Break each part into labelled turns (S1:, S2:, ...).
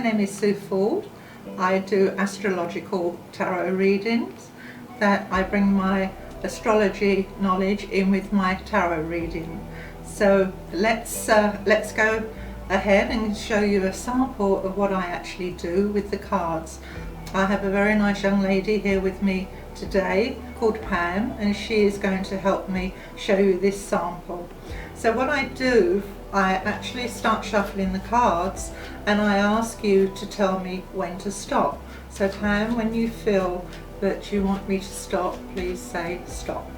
S1: name is Sue Ford. I do astrological tarot readings. That I bring my astrology knowledge in with my tarot reading. So let's go ahead and show you a sample of what I actually do with the cards. I have a very nice young lady here with me today called Pam, and she is going to help me show you this sample. So what I do, I actually start shuffling the cards and I ask you to tell me when to stop. So Pam, when you feel that you want me to stop, please say stop.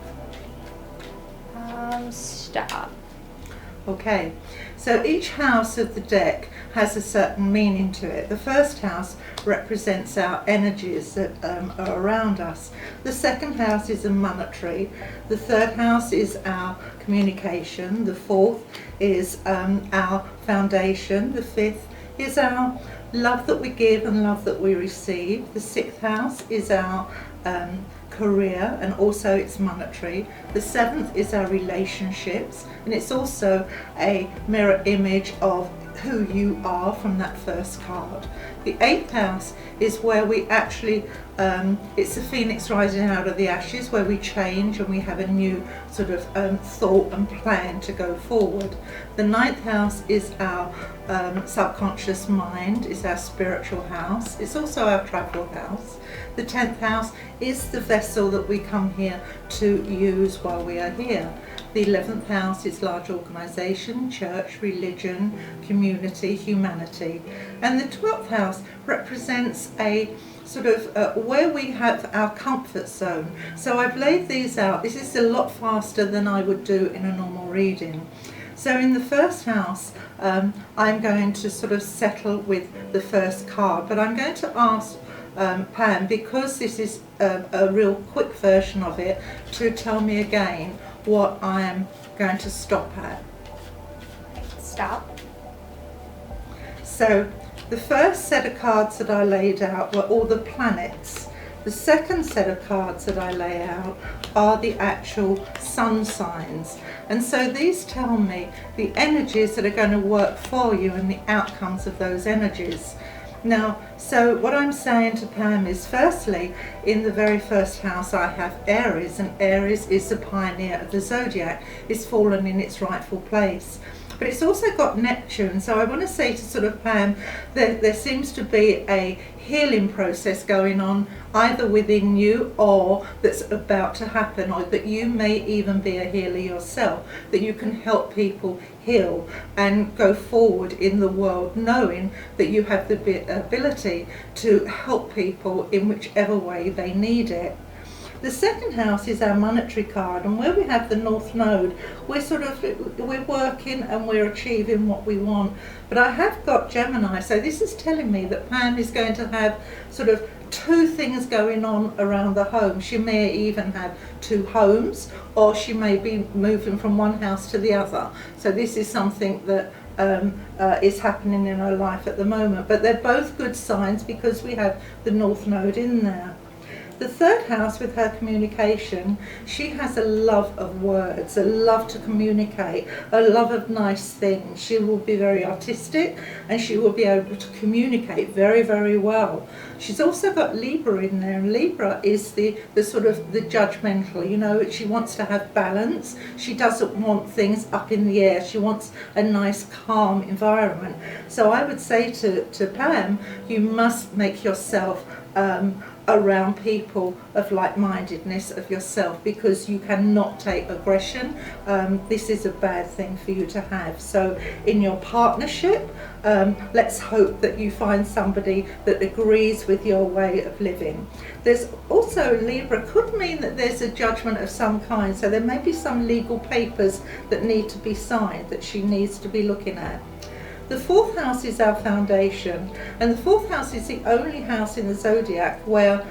S2: Stop.
S1: Okay, so each house of the deck has a certain meaning to it. The first house represents our energies that are around us. The second house is a monetary. The third house is our communication. The fourth is our foundation. The fifth is our love that we give and love that we receive. The sixth house is our career, and also it's monetary. The seventh is our relationships, and it's also a mirror image of who you are from that first card. The eighth house is where we actually, it's the phoenix rising out of the ashes, where we change and we have a new sort of thought and plan to go forward. The ninth house is our subconscious mind, is our spiritual house. It's also our travel house. The 10th house is the vessel that we come here to use while we are here. The 11th house is large organisation, church, religion, community, humanity. And the 12th house represents a sort of where we have our comfort zone. So I've laid these out. This is a lot faster than I would do in a normal reading. So in the first house, I'm going to sort of settle with the first card, but I'm going to ask Pam, because this is a real quick version of it, to tell me again what I am going to stop at.
S2: Stop.
S1: So the first set of cards that I laid out were all the planets. The second set of cards that I lay out are the actual sun signs. And so these tell me the energies that are going to work for you and the outcomes of those energies. Now, so what I'm saying to Pam is, firstly, in the very first house I have Aries, and Aries is the pioneer of the zodiac. It's fallen in its rightful place. But it's also got Neptune, so I want to say to sort of Pam that there seems to be a healing process going on either within you or that's about to happen, or that you may even be a healer yourself, that you can help people heal and go forward in the world knowing that you have the ability to help people in whichever way they need it. The second house is our monetary card, and where we have the North Node, we're working and we're achieving what we want. But I have got Gemini, so this is telling me that Pam is going to have sort of two things going on around the home. She may even have two homes, or she may be moving from one house to the other. So this is something that is happening in her life at the moment. But they're both good signs because we have the North Node in there. The third house, with her communication, she has a love of words, a love to communicate, a love of nice things. She will be very artistic and she will be able to communicate very, very well. She's also got Libra in there, and Libra is the sort of the judgmental, you know, she wants to have balance. She doesn't want things up in the air. She wants a nice, calm environment. So I would say to Pam, you must make yourself around people of like-mindedness of yourself, because you cannot take aggression. This is a bad thing for you to have. So in your partnership, let's hope that you find somebody that agrees with your way of living. There's also, Libra could mean that there's a judgment of some kind, so there may be some legal papers that need to be signed that she needs to be looking at. The fourth house is our foundation, and the fourth house is the only house in the zodiac where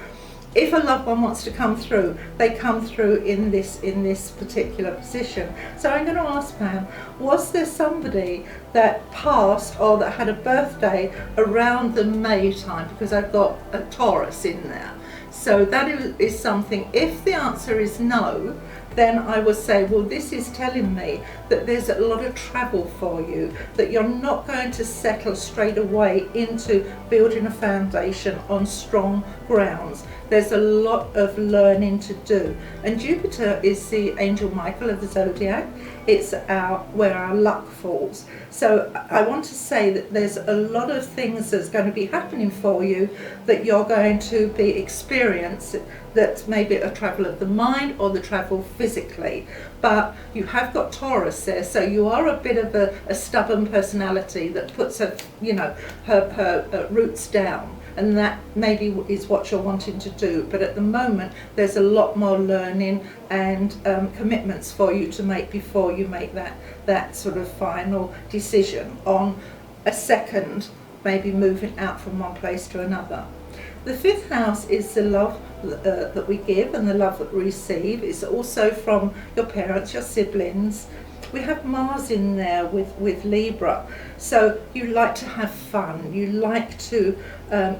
S1: if a loved one wants to come through, they come through in this particular position. So I'm going to ask Pam, was there somebody that passed or that had a birthday around the May time? Because I've got a Taurus in there. So that is something. If the answer is no, then I will say, well, this is telling me that there's a lot of travel for you, that you're not going to settle straight away into building a foundation on strong grounds. There's a lot of learning to do. And Jupiter is the angel Michael of the zodiac. It's where our luck falls. So I want to say that there's a lot of things that's going to be happening for you that you're going to be experiencing, that maybe a travel of the mind or the travel physically. But you have got Taurus there, so you are a bit of a stubborn personality that puts her roots down. And that maybe is what you're wanting to do. But at the moment, there's a lot more learning and commitments for you to make before you make that sort of final decision on a second, maybe moving out from one place to another. The 5th house is the love that we give and the love that we receive. It's also from your parents, your siblings. We have Mars in there with Libra, so you like to have fun, you like to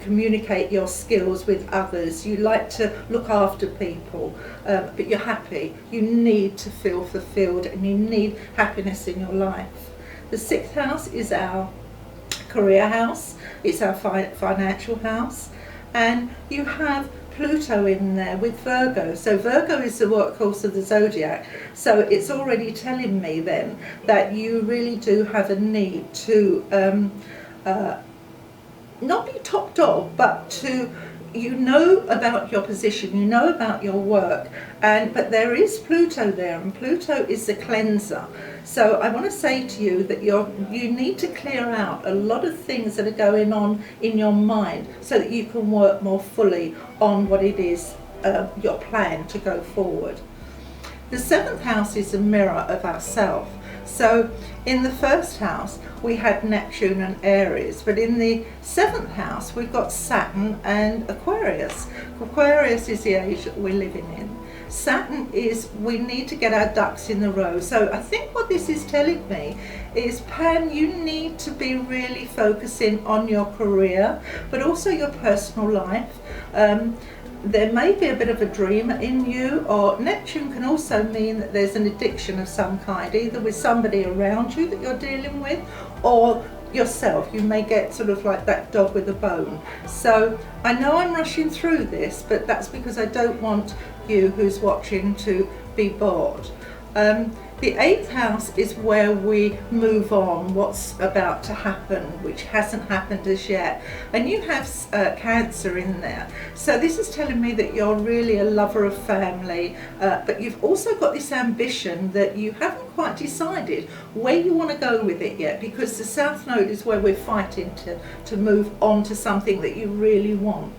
S1: communicate your skills with others, you like to look after people, but you're happy. You need to feel fulfilled and you need happiness in your life. The 6th house is our career house, it's our financial house, and you have Pluto in there with Virgo. So Virgo is the workhorse of the zodiac. So it's already telling me then that you really do have a need to not be top dog, but to, you know about your position, you know about your work, but there is Pluto there, and Pluto is the cleanser. So I want to say to you that you need to clear out a lot of things that are going on in your mind so that you can work more fully on what it is, your plan to go forward. The 7th house is a mirror of ourselves. So in the 1st house we had Neptune and Aries, but in the 7th house we've got Saturn and Aquarius. Aquarius is the age that we're living in. Saturn is, we need to get our ducks in the row. So I think what this is telling me is, Pam, you need to be really focusing on your career, but also your personal life. There may be a bit of a dream in you, or Neptune can also mean that there's an addiction of some kind, either with somebody around you that you're dealing with, or yourself. You may get sort of like that dog with a bone. So I know I'm rushing through this, but that's because I don't want you who's watching to be bored. The 8th house is where we move on, what's about to happen, which hasn't happened as yet. And you have Cancer in there. So this is telling me that you're really a lover of family, but you've also got this ambition that you haven't quite decided where you want to go with it yet, because the South Node is where we're fighting to move on to something that you really want.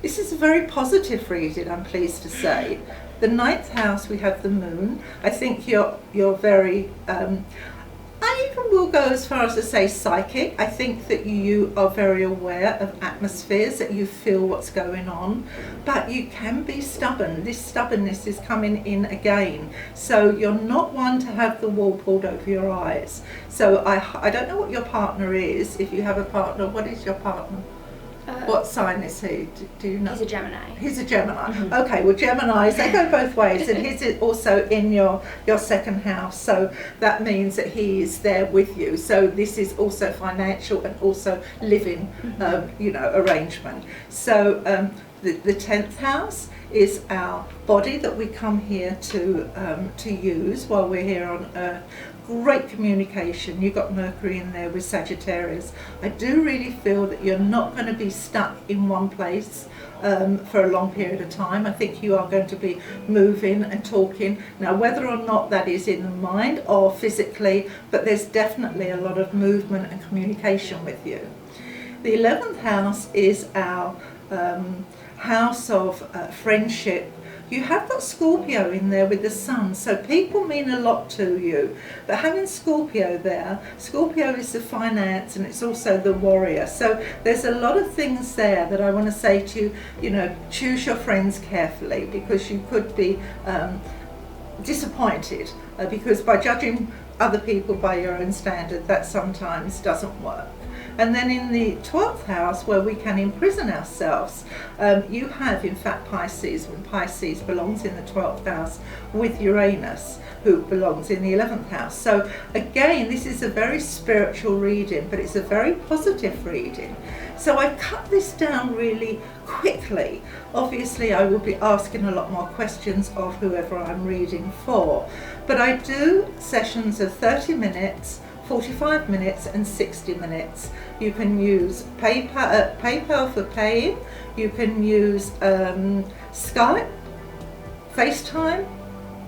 S1: This is a very positive reading, I'm pleased to say. The 9th house, we have the moon. I think you're very, I even will go as far as to say psychic. I think that you are very aware of atmospheres, that you feel what's going on, but you can be stubborn. This stubbornness is coming in again. So you're not one to have the wool pulled over your eyes. So I don't know what your partner is. If you have a partner, what is your partner? What sign is he? Do you know?
S2: He's a Gemini.
S1: He's a Gemini. Mm-hmm. Okay, well Geminis, they go both ways, and he's also in your 2nd house, so that means that he is there with you. So this is also financial and also living, arrangement. So the 10th house is our body that we come here to use while we're here on Earth. Great communication. You've got Mercury in there with Sagittarius. I do really feel that you're not going to be stuck in one place for a long period of time. I think you are going to be moving and talking. Now, whether or not that is in the mind or physically, but there's definitely a lot of movement and communication with you. The 11th house is our house of friendship. You have got Scorpio in there with the sun, so people mean a lot to you. But having Scorpio there, Scorpio is the finance and it's also the warrior. So there's a lot of things there that I want to say to you, choose your friends carefully, because you could be disappointed because by judging other people by your own standard, that sometimes doesn't work. And then in the 12th house, where we can imprison ourselves, you have in fact Pisces, when Pisces belongs in the 12th house with Uranus, who belongs in the 11th house. So again, this is a very spiritual reading, but it's a very positive reading. So I cut this down really quickly. Obviously I will be asking a lot more questions of whoever I'm reading for, but I do sessions of 30 minutes, 45 minutes and 60 minutes. You can use PayPal for paying, you can use Skype, FaceTime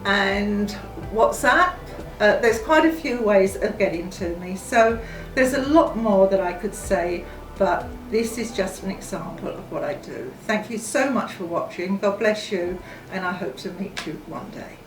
S1: and WhatsApp. There's quite a few ways of getting to me, so there's a lot more that I could say, but this is just an example of what I do. Thank you so much for watching. God bless you, and I hope to meet you one day.